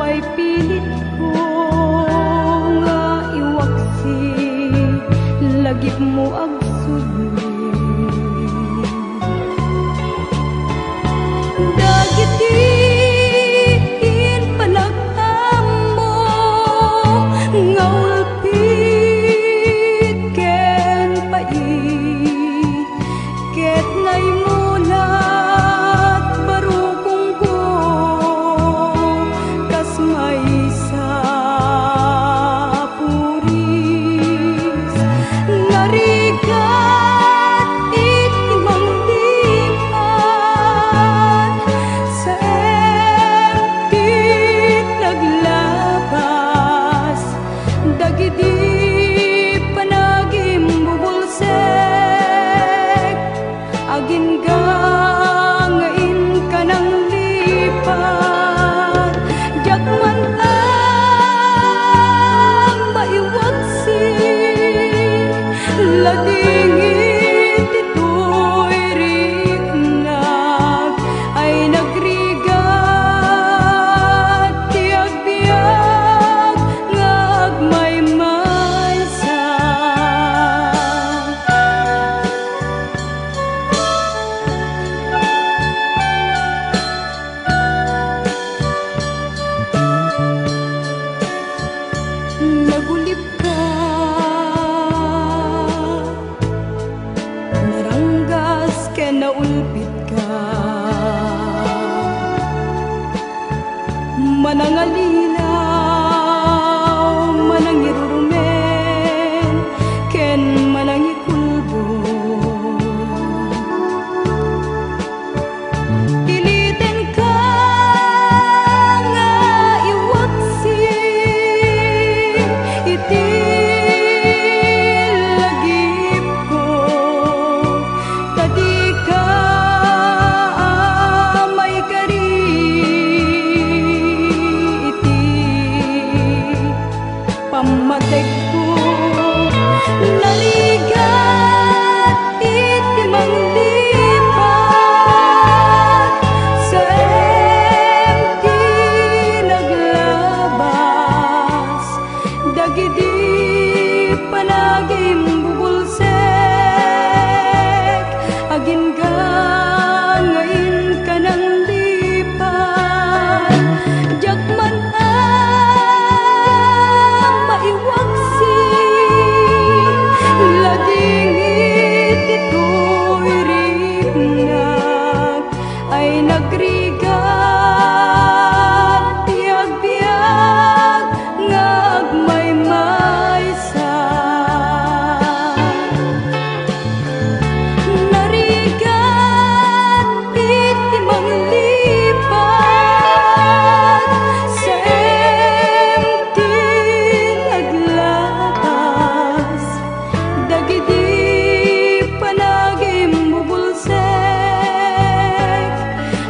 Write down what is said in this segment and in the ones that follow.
pay pilit ko nga iwaksi lagip mo agsudli dagitin palagam mo nga ulpit ken pait ket ngay mulat barukong ko kas may sa puris ngarigat itimang diman sa empit naglabas dagiti panagim bubulsek agin gangain ka ng lipat jakman ang maiwaksi ladingit ito'y riknag ay nagrigat tiag-biag ngagmaymaysa nagulip ka naranggas ken naulpit ka manangalilaw manangirurumen ken manangikulbo piliten ka nga iwaksi iti lagip ko tadi ka may kari iti pamateg ko naligat iti manglipat sa empty naglabas dagiti panagim bubulsek agin gangain ka ng lipat jakman ang maiwaksi ladingit ito'y riknag ay nagrigat tiag-biag ngagmaymaysa narigat iti manglipat sa empty naglabas dagiti panagim bubulsek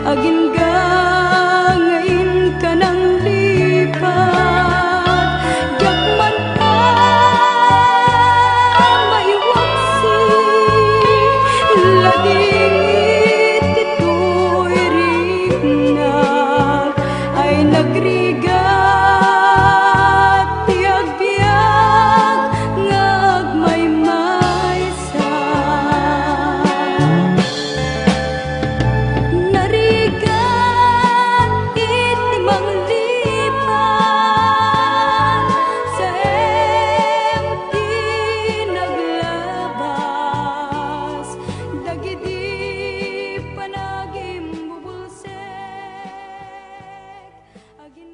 agin gangain ka ng lipat jakman ang maiwaksi ladingit ito'y riknag ay nagrigat tiag-biag ngagmaymaysa narigat iti manglipat sa empty naglabas dagiti panagim bubulsek agin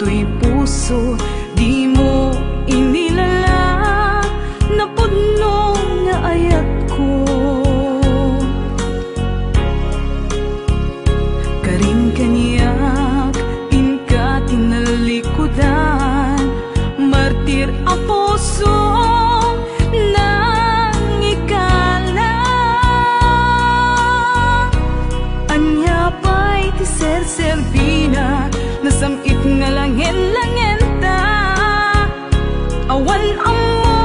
to'y puso, di mo inilala, napudno nga ayat ko. Karin kaniyak, inka tinalikudan, martir ang puso nang ikala. Anya pa'y ti ser-servina, nasamit nga langin-langin ta. Awan amo,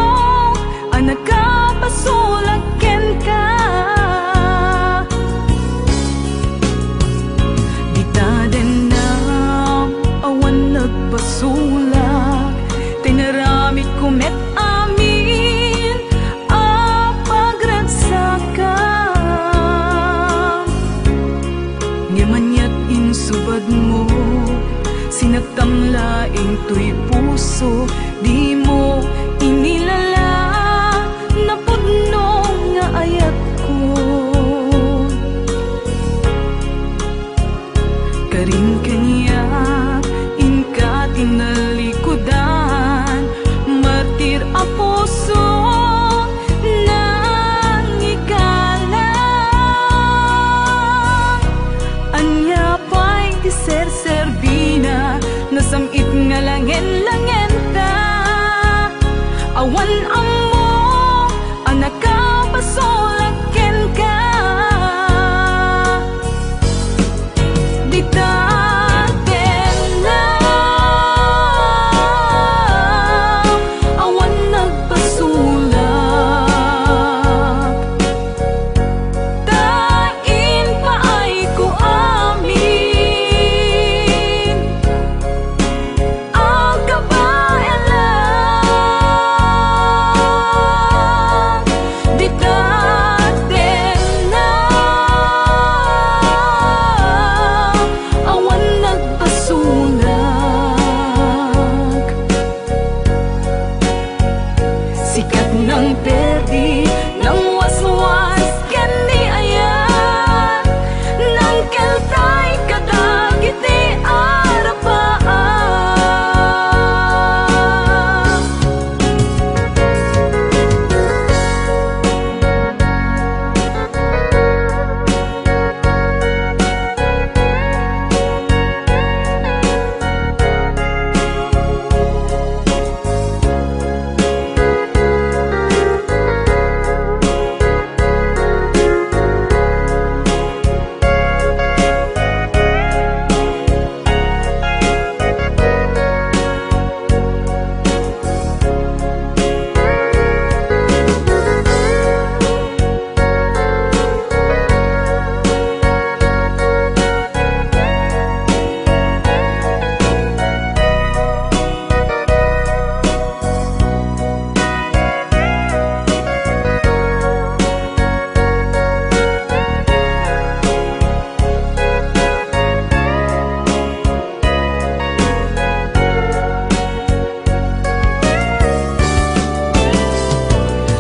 anak ka pasulaken ka. Di ta din na awan nagpasulak, tinaramit kumet amin a pagragsakan. Ngamanyat insubad mo, sinagtam laing to'y puso, di mo inilala, napudno nga ayat ko. Karin kaniyak, inka tinalikudan, martir a puso nang ikala. Anya pa'y ti ser-servina, nasamit nga langin-langin ta. Awan amo, anak ka pasulaken ka. Di ta din na awan nagpasulak, tain pa ay ko amin ang kabayan lang. Di ta din na awan nagpasulak. Sikat ng perdi, ng waswas ken ni ayan, ng keltay kadagit ni arapaan.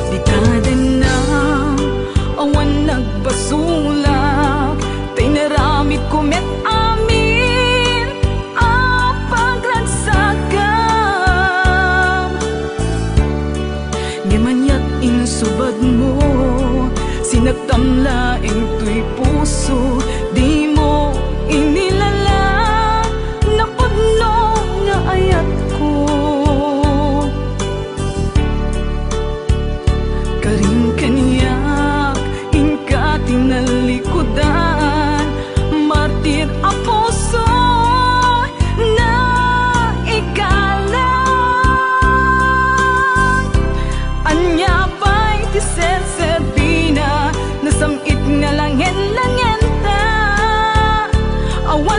Di ta din na awan nagpasulak, tinaramit kumet amin a pagragsakan. Ngamanyat insubad mo, sinagtam laing to'y puso, di mo inilala, napudno nga ayat ko. Karin kaniyak, inka tinalikudan, martir a puso na ikala. Anya pa'y ti ser-servina, nasamit nga langin-langin ta. Awan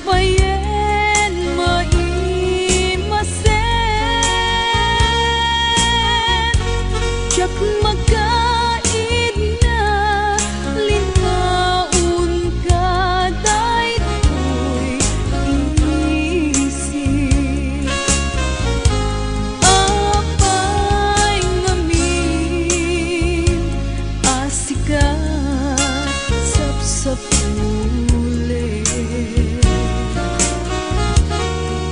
payen maimasen jak magkaid na linhaon ka daytoy isip apay ngamin asikat sapsapuli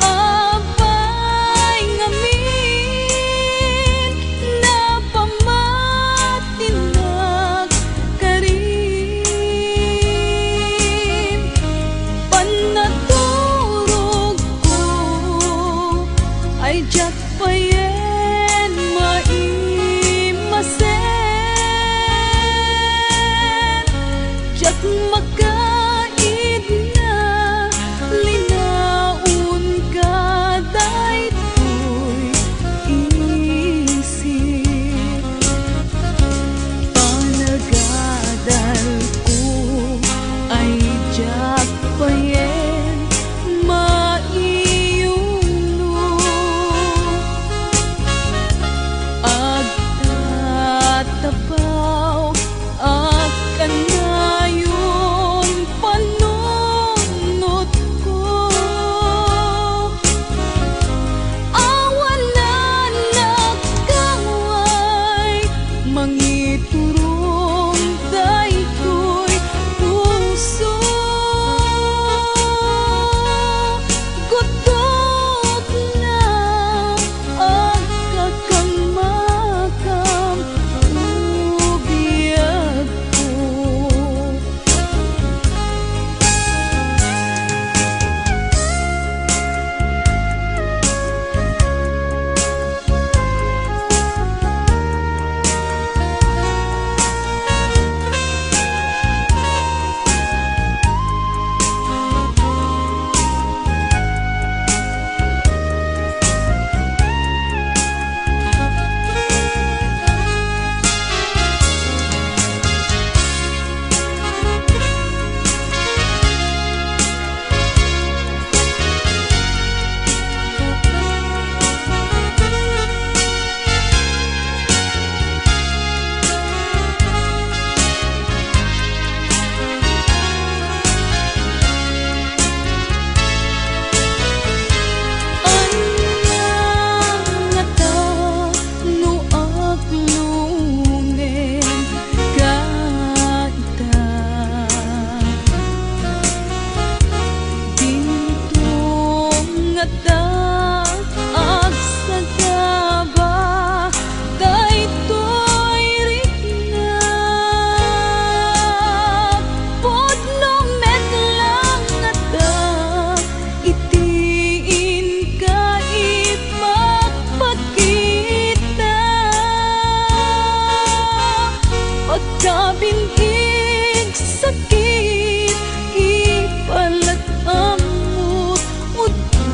apay ngamin napamatinag karin panaturog ko ay jak payen maimasen jak magkaid na linaon ka daytoy isip panagadal ko ay jak payen maiyuno agtatapaw akanayon panunot ko awalan nagkaway mangiturong daytoy puso gutok na ang kakangmakam ubiyag ko pagkabintig sakit ipalag amot udto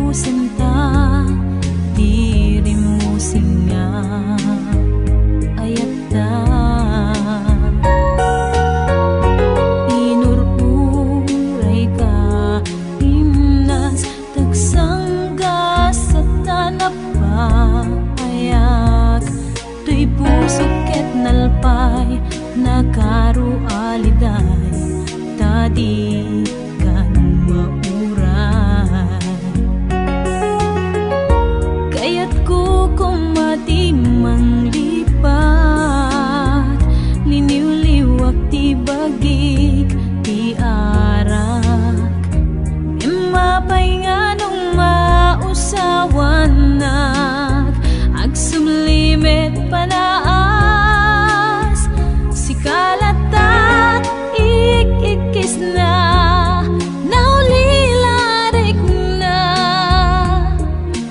pusen ta diri mo singa ayata inururay ka himnas tagsangga sa tanapa ayak tuy pusok ket nalpay nakaru aliday tadi kan mauray kayat ko kumati manglipat liniw-liwak ti bagik ti arak emapay nga nung mausawanak agsumlimit panaas sikalatat ikikis na naulilarik na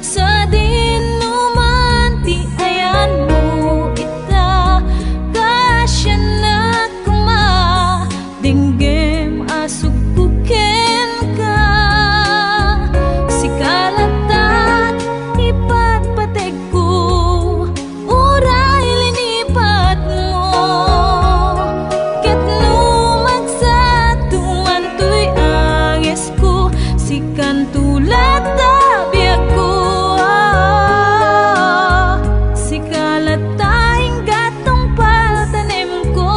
sa dinuman ti ayan mo ita kasya na kuma dinggem asukuken ka sikalatat ipatpateg ko uray linipat mo ket numagsa tumantoy anges ko sikan tulad tabiag ko sikalatahing gatong patanim ko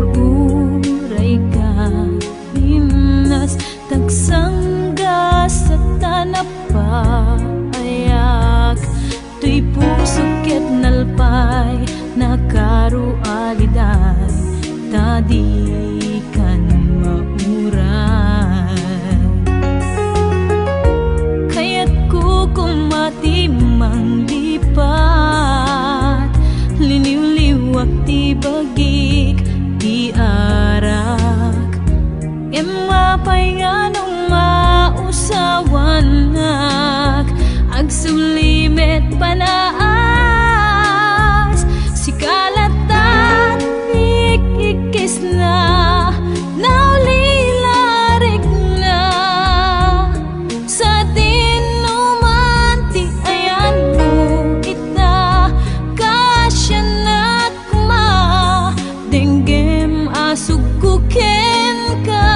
inururay ka himnas tagsangga sa tanapa ayak tuy pusok ket nalpay nakaru aliday tadi kan mauray kayat ko kumati manglipat liniw-liwak ti bagik ti arak emapay nga nung mausawanak agsulimit panaas sikalatat ikikis na naulilarik na sa dinuman ti ayan mo ita kasya na kuma dinggem asukuken ka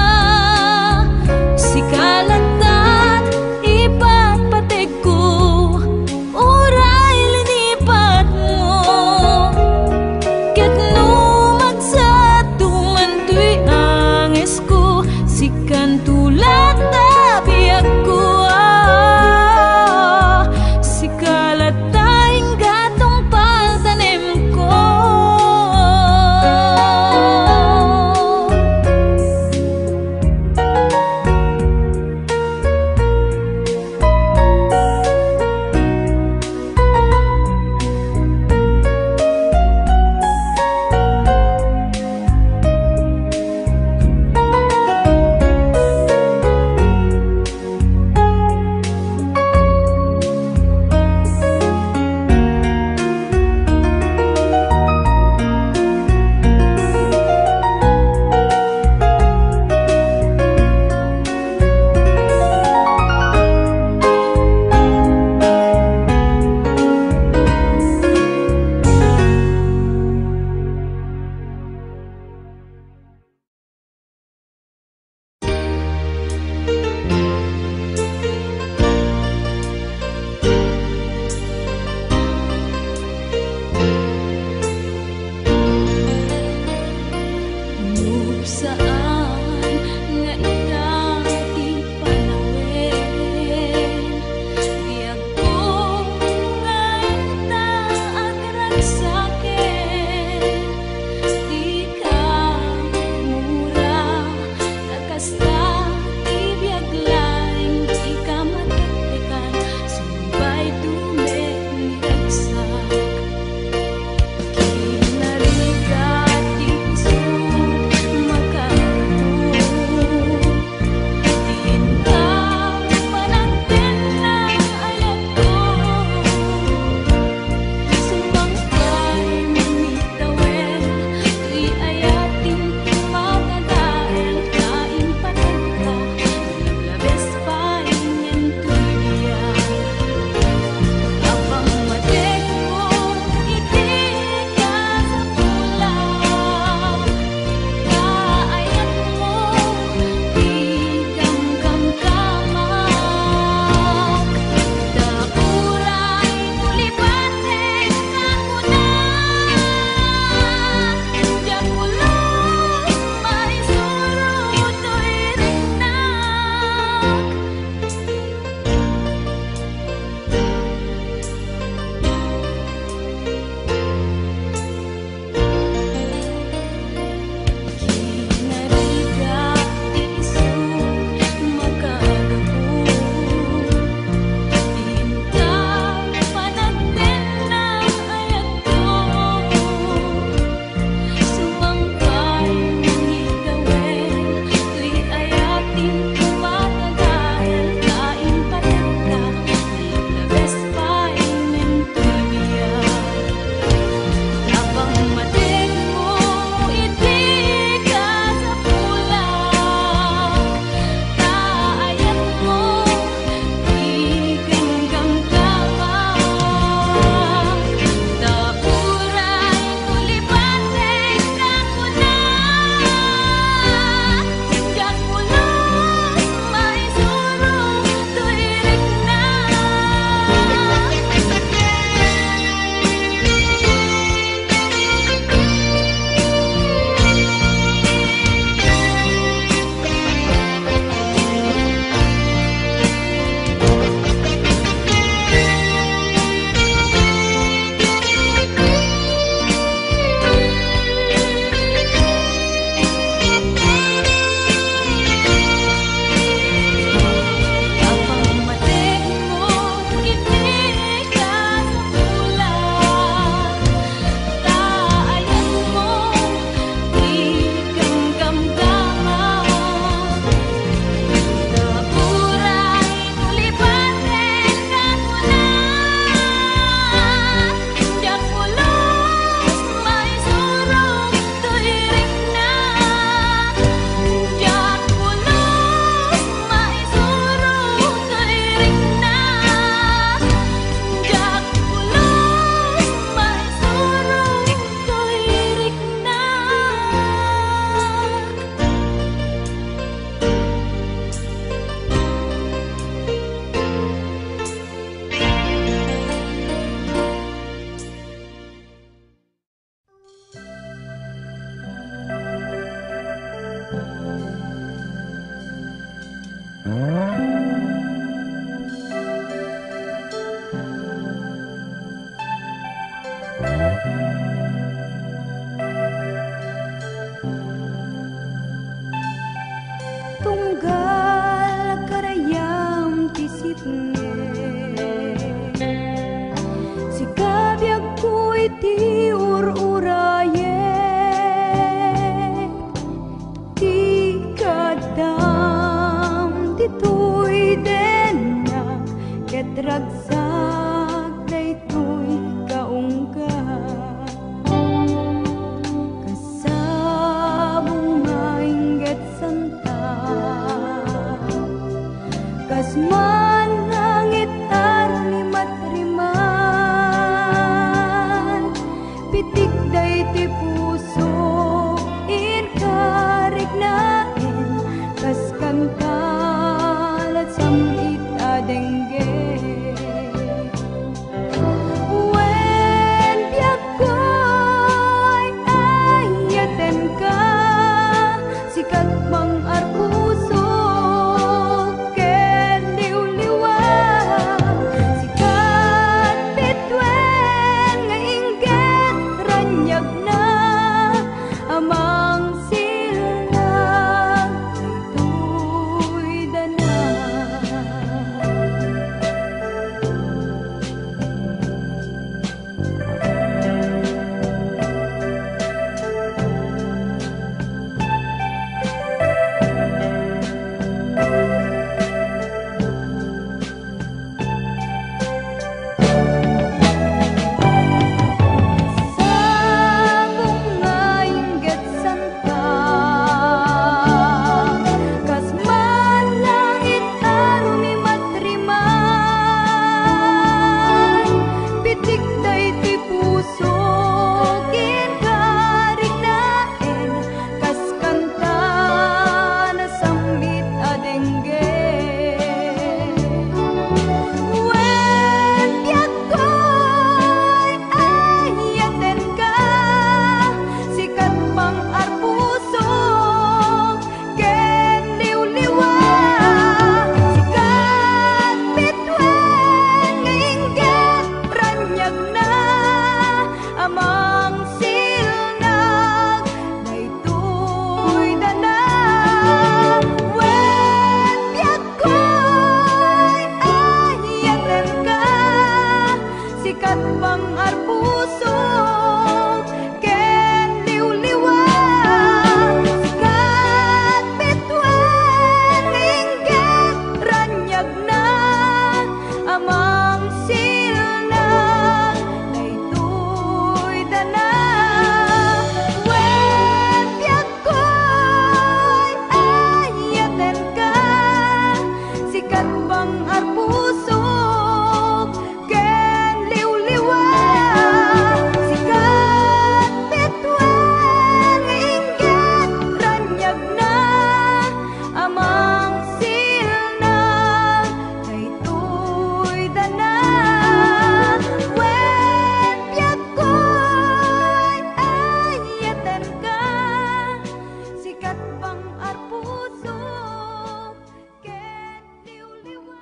sikalatat ipatpateg ko uray Si kabyag ko'y ti ur-uraye, ti kadam dito'y den na ket ragsak dayto'y kaungga. Kasabong nga inggit santa, kasman langit arni matriman, pitik day ti puso in karignain, kas kantalat samit adengge. Wen biag ko'y ayaten ka, sikat mang arpuso ken liwliwa, sikat bitwen nga inggit ranyag na amang silang daytoy dana. Sabong nga inggit santa, kasman langit arumi matriman, pitik day ti puso ken karignain, kas kanta na sambit adengge. Wen biag ko'y ayaten ka, sikat pang arpuso ken liwliwa, sikat bitwen nga inggit ranyag na amang silnag daytoy dana. Wen biag ko'y ayaten ka, sikat pang arpuso ken liwliwa, sikat bitwen nga inggit ranyag na amang silnag daytoy dana. Wen biag ko'y ayaten ka, sikat pang arpuso ken liwliwa, sikat bitwen nga inggit ranyag na amang silnag daytoy dana. Wen biag ko'y ayaten ka, sikat pang arpuso ken liwliwa.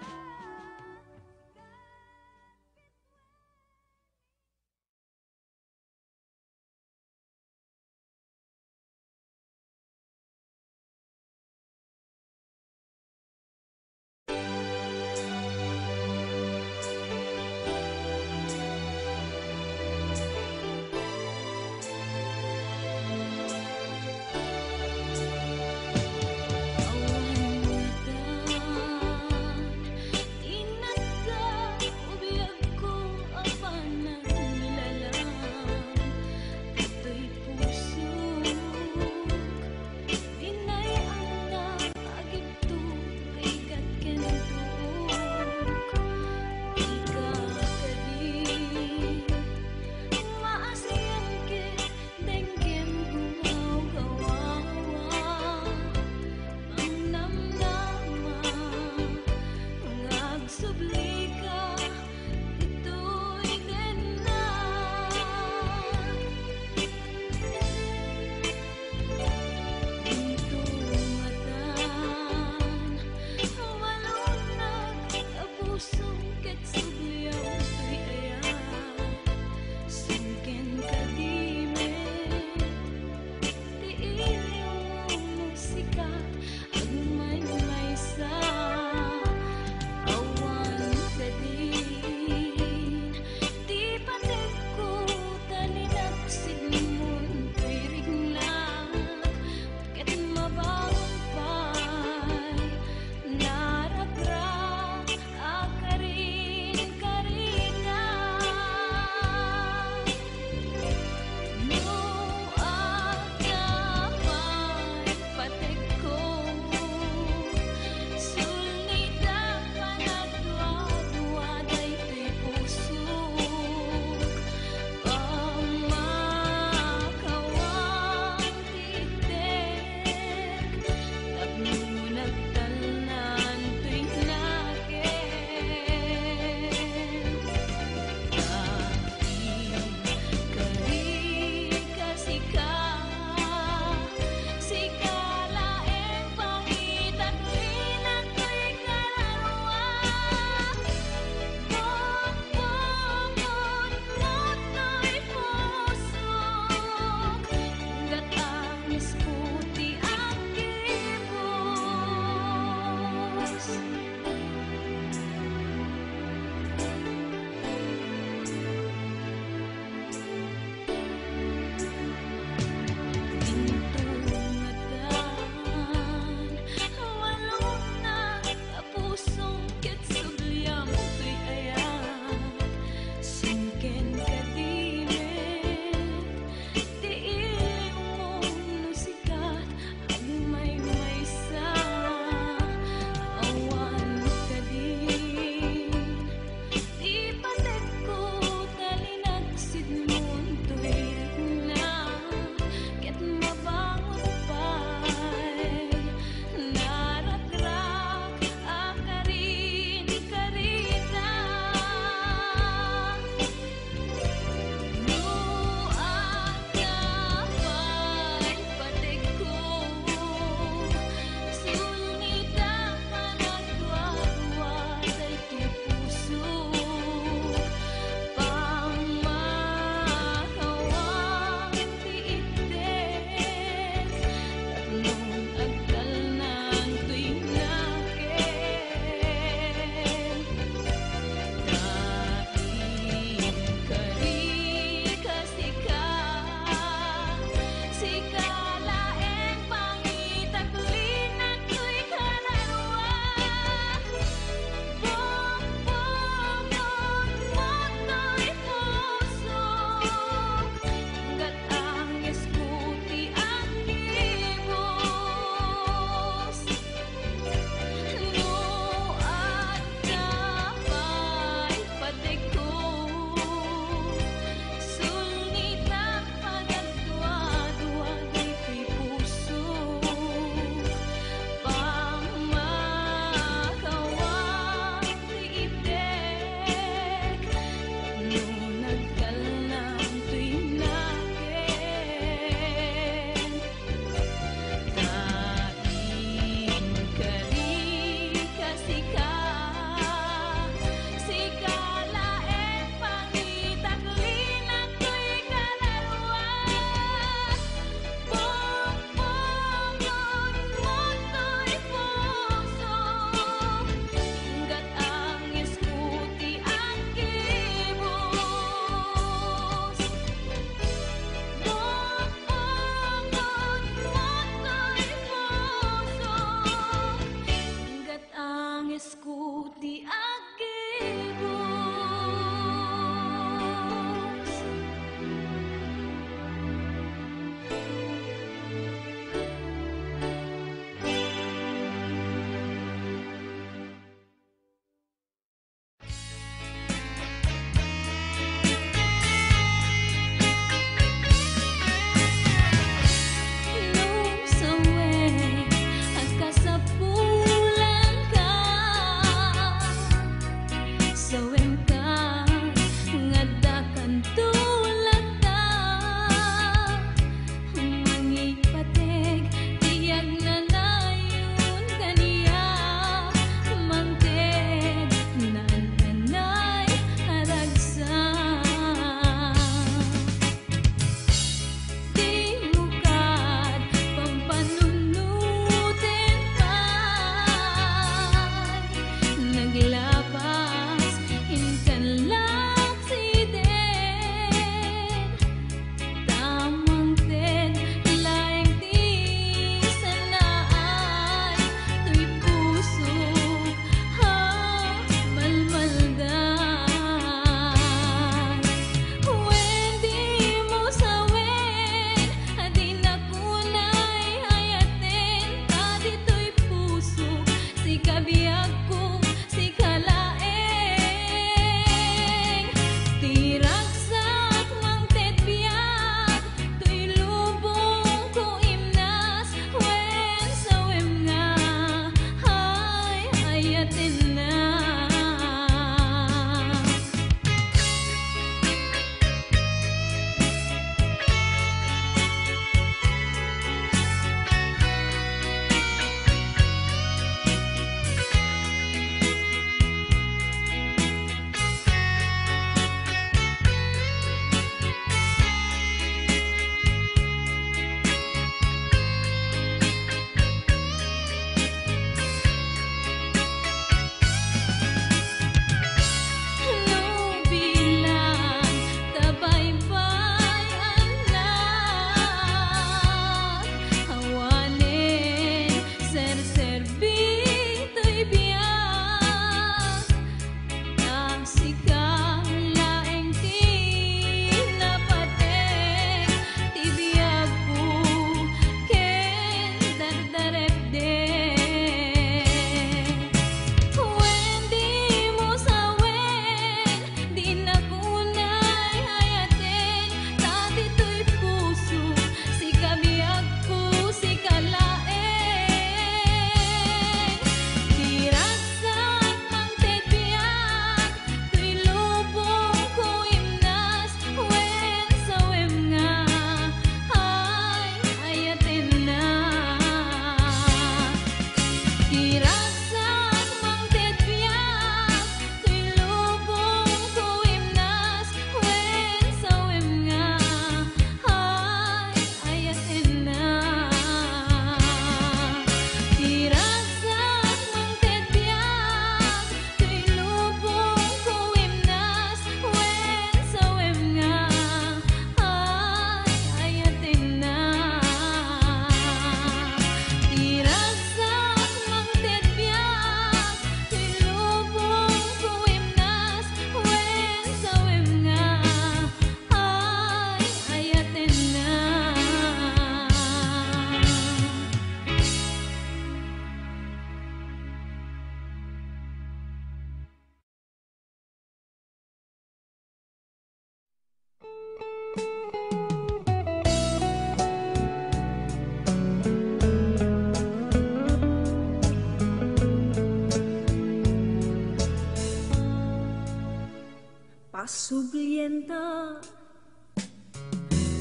Pasublienta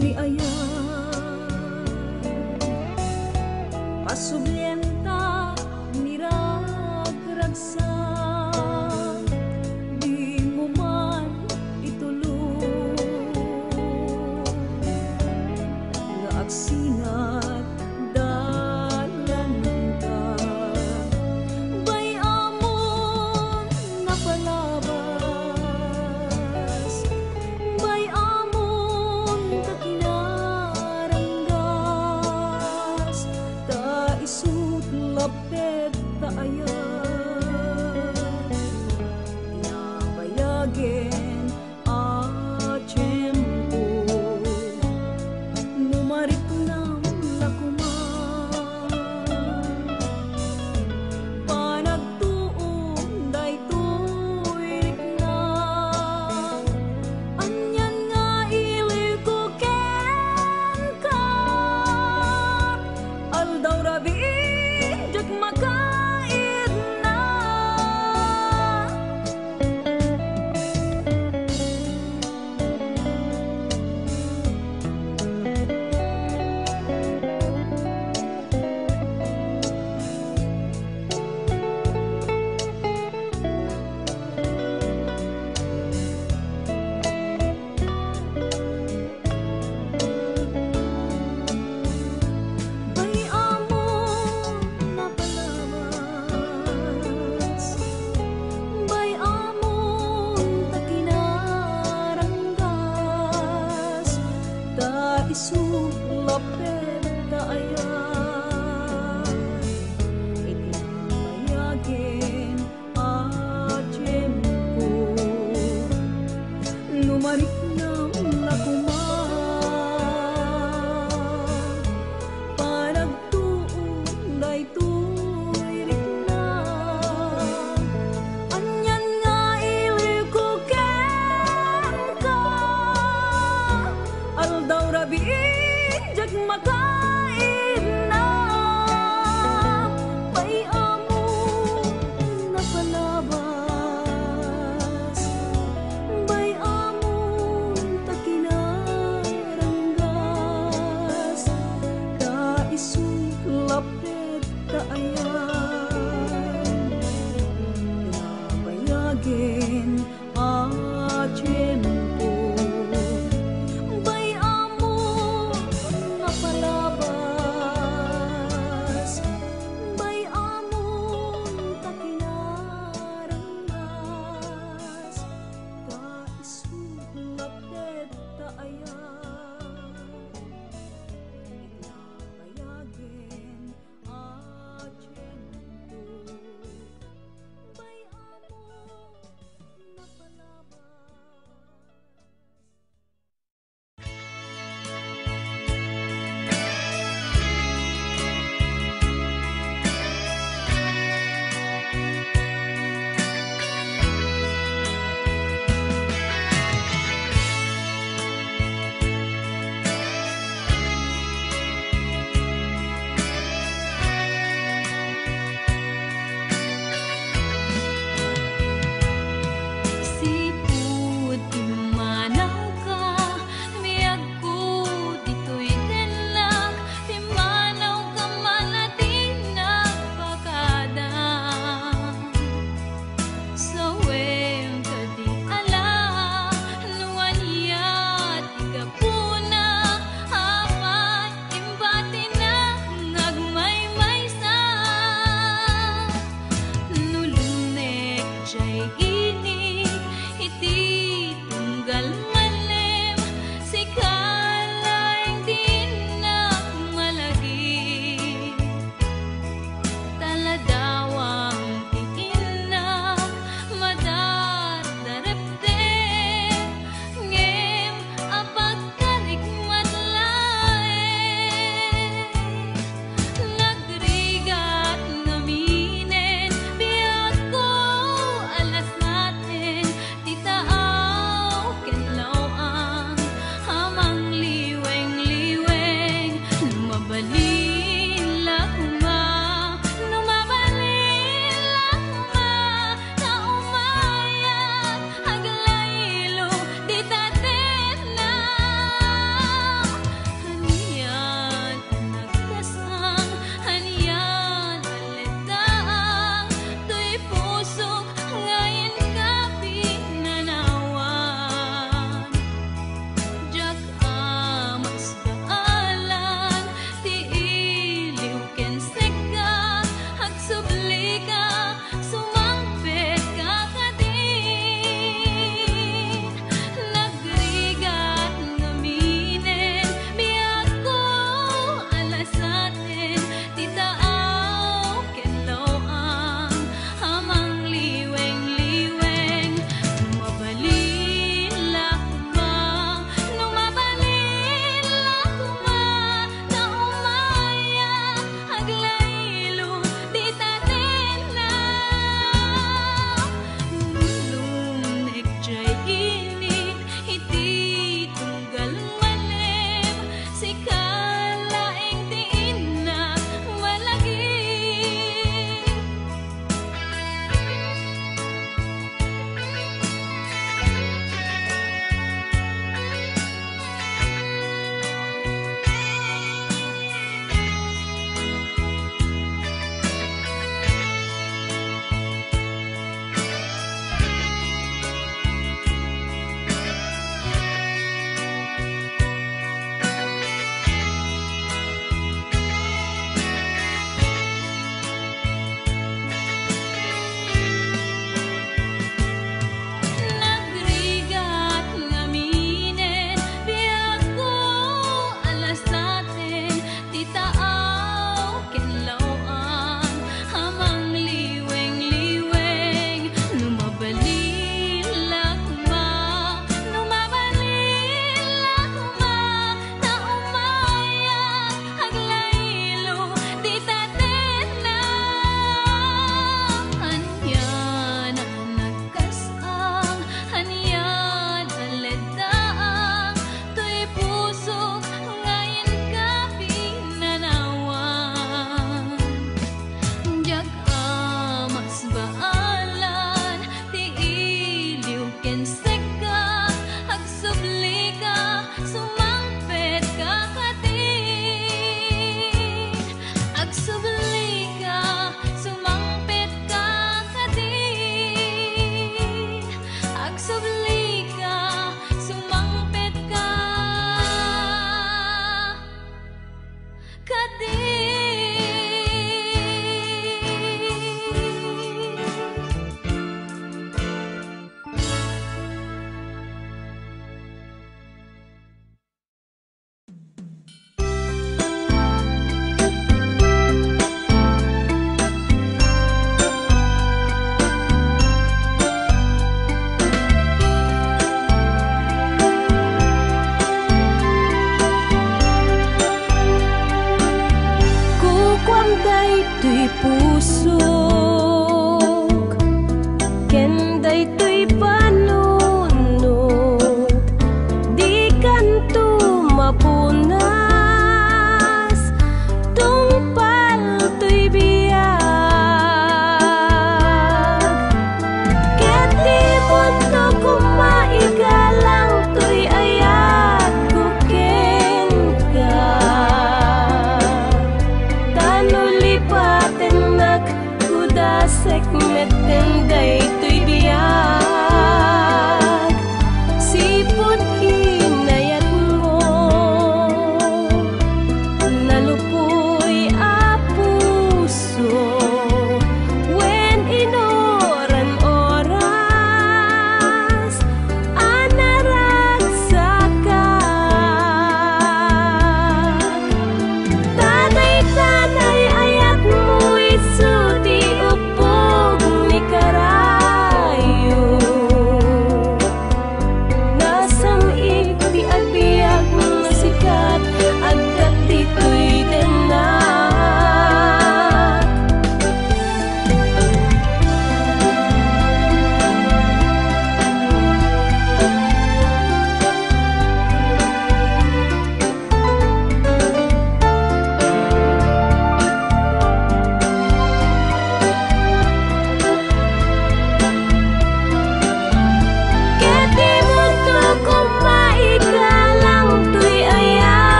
ni aya, pasublienta ni ragragsa, di mo man itulong nga agsinat dalan ka, bay amon nga palabas, bay amon ka kinaranggas, ta isut lapet ta ayan, tinabayagin a tiyempo, numarik ng lakuman, panagtuon daytoy na, anyan nga ili ko ken ka, aldaw rabi jag makait na,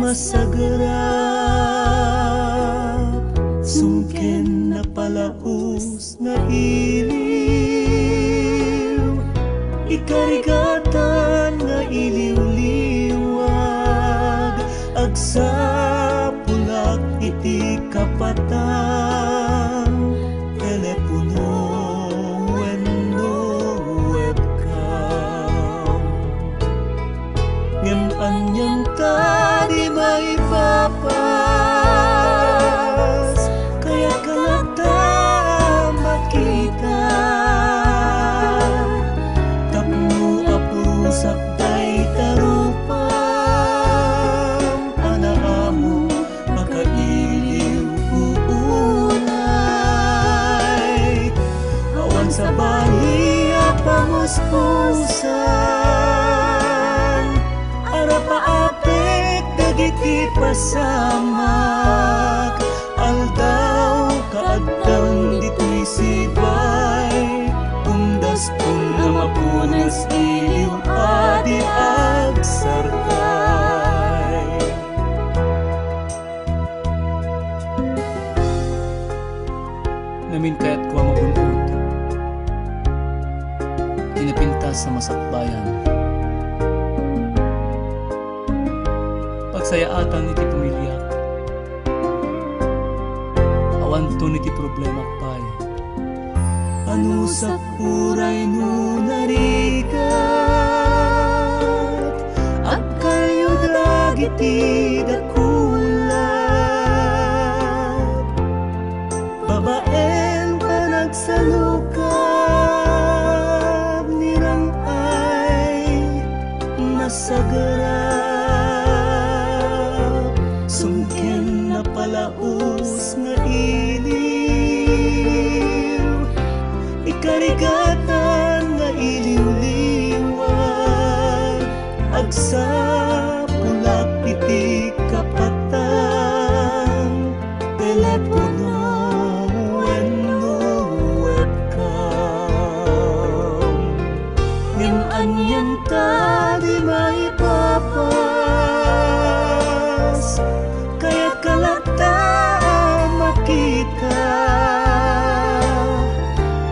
masagarap, sungken na palaus nga iliw, ikarigatan nga iliw-liwag, agsapulak iti kapatang telepono wenno webcam. Ngem anyang ta di maipapas, kaya kalata makita, tapno apusak day tarupang anaamo makailiw uunay, awan sa bali apamuspusan, arapaapek dagiti pasamak, aldaw kaadtang dito'y sibay, undas kung na mapunas iliw adi agsarkay. Namin kaya't kuha magunod, tinapintas sa masakbayan, pagsayaatan iti pamilya, awan to niti problema pay, ano sa puray no narigat, at kayo dagiti dakulat, babaeng panagsalukab, nirang ay masagarap, sungken na palaus nga iliw, ikarigatan nga iliw-liwag, agsapulak iti kapatang telepono wenno webcam. Ngem anyang ta di maipapas, kaya kalata makita,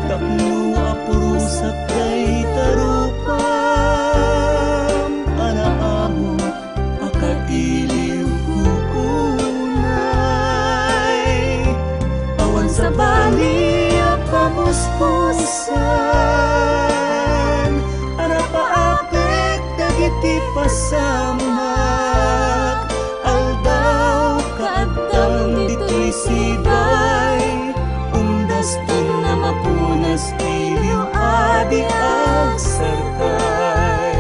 tapno apurusak kay tarupam, anaamo makailiw kukunay, awan sa bali apamuspusan, arapaapek dagiti pasamak, aldaw kaadtang dito'y sibay, undas kung na mapunas iliw adi agsarkay.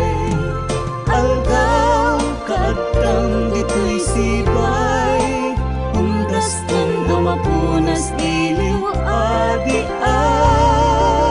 Aldaw kaadtang dito'y sibay, undas kung na mapunas iliw adi agsarkay.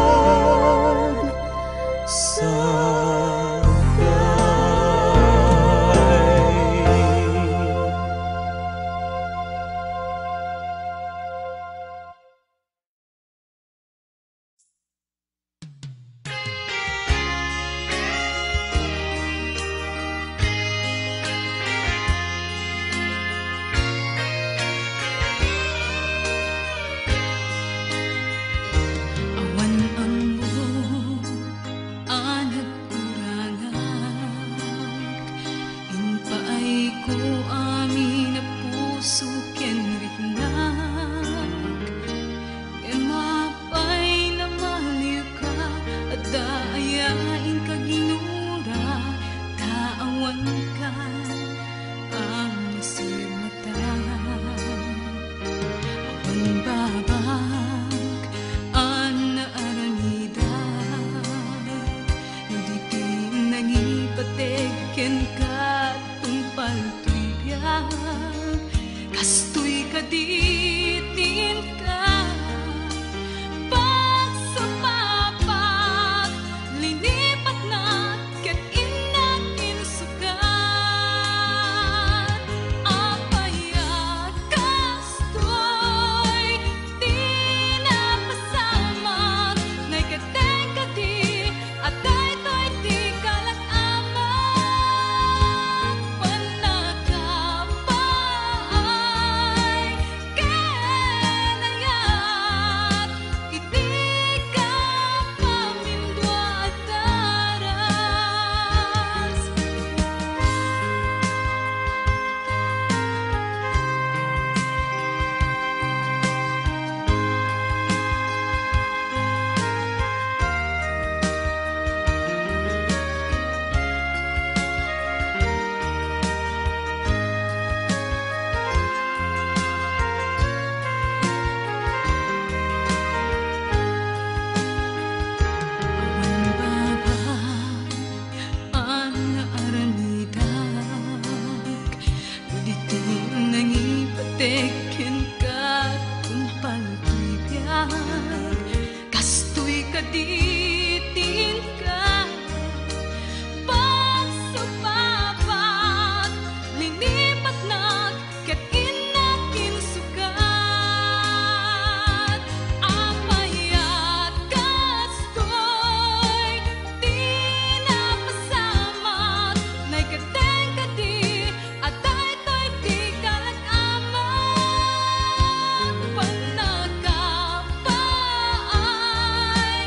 ditin ka. Pagsubabat, linipat ket inakin sukat. Apayat kastoy, di napasamat, nay kateng kadi, atay to'y di kalagamat. Panakapaay,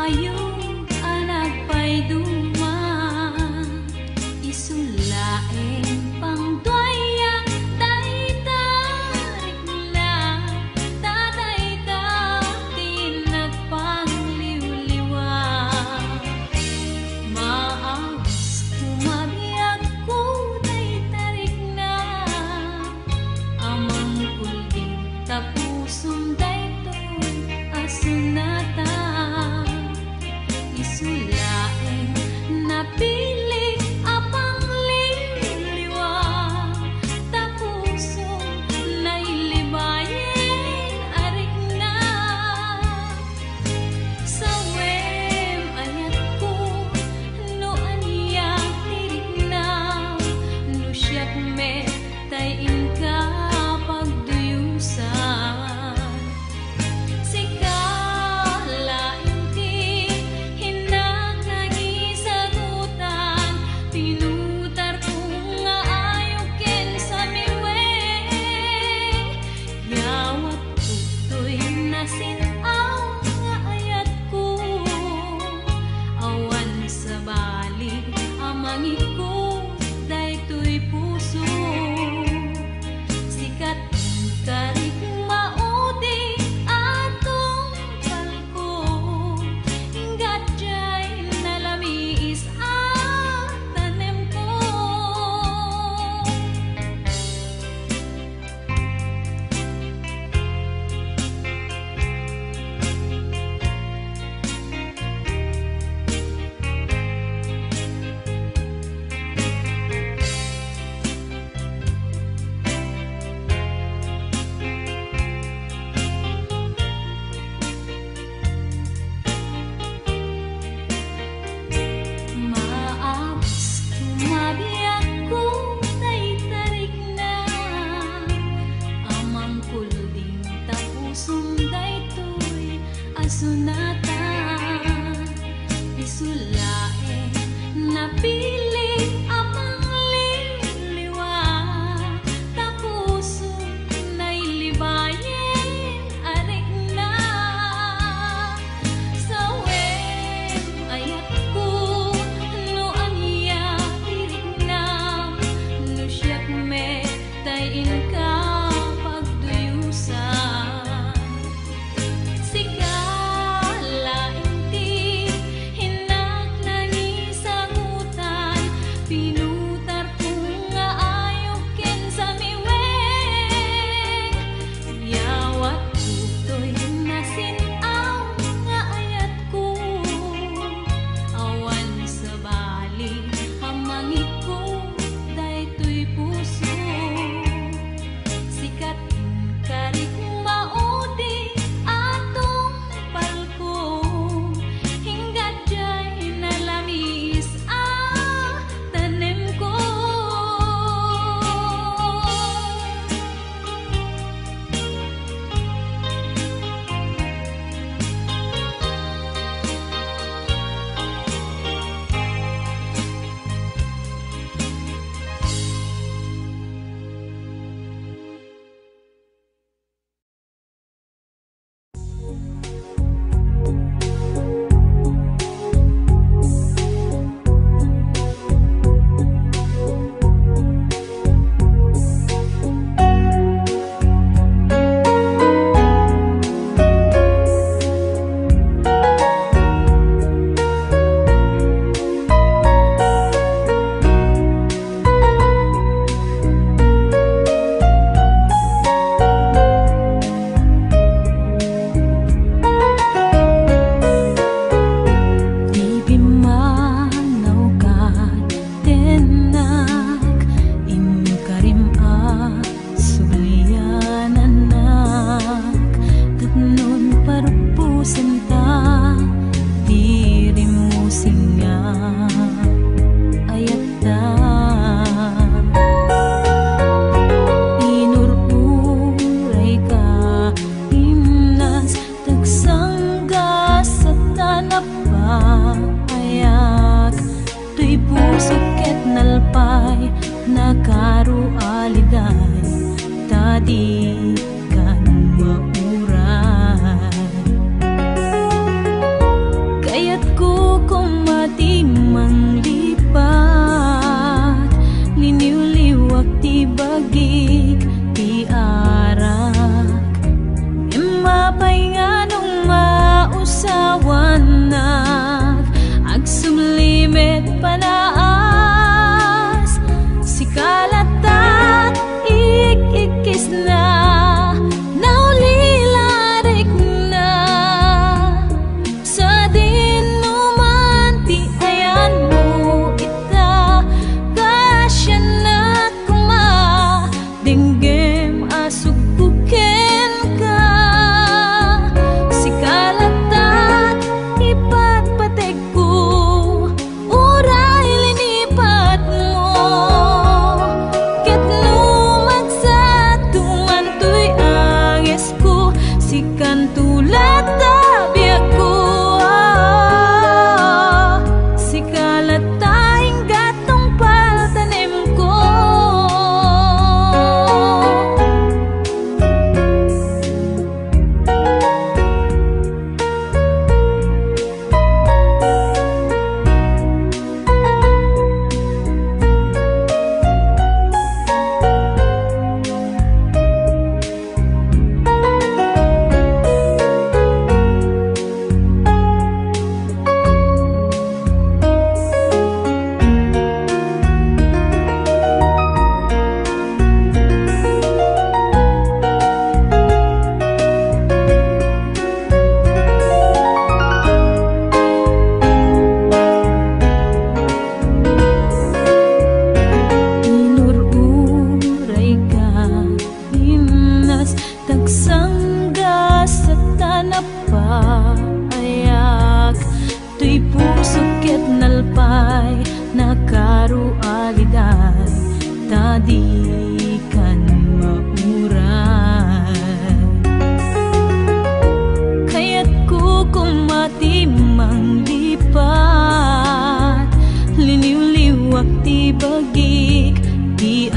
Hayong anak pa'y duma, isulaing pangduayang daytarik nila, tatay-tatin nagpangliw-liwa. Maawas kumabiyag ko daytarik na, amang kulding tapusong daytoy asunata. Isulaing napili apang liliwa, tapusong nailibayen arik na. Sawem ayat ko no aniya tirik na, no siyak me tayin ka pagduyusan. Sunata, isulaing napili amang liliwa, tapusong nailibayen arik na. Sawem ayat ko no aniya tirik na, no siyak me tayin ka pagduyusan. Sika panaas, si kalatat ikikis na, naulilarik na, sa dinuman ti ayan mo ita, kasya na kuma, dinggem asugbuken ka, si kalatat ipatpateg ko, uray linipat mo, ket lumagsa tumantoy anges ko, si kantulat tabiag ko, si kalataing gatong paltanim ko. Inururay ka, himnas, tagsangga sa tanapayak, tuy puso ket nalpay, nakarualiday, tadi kan mauray. Kaya't ko kumatimang lipat, liniw-liwak ti bagik, di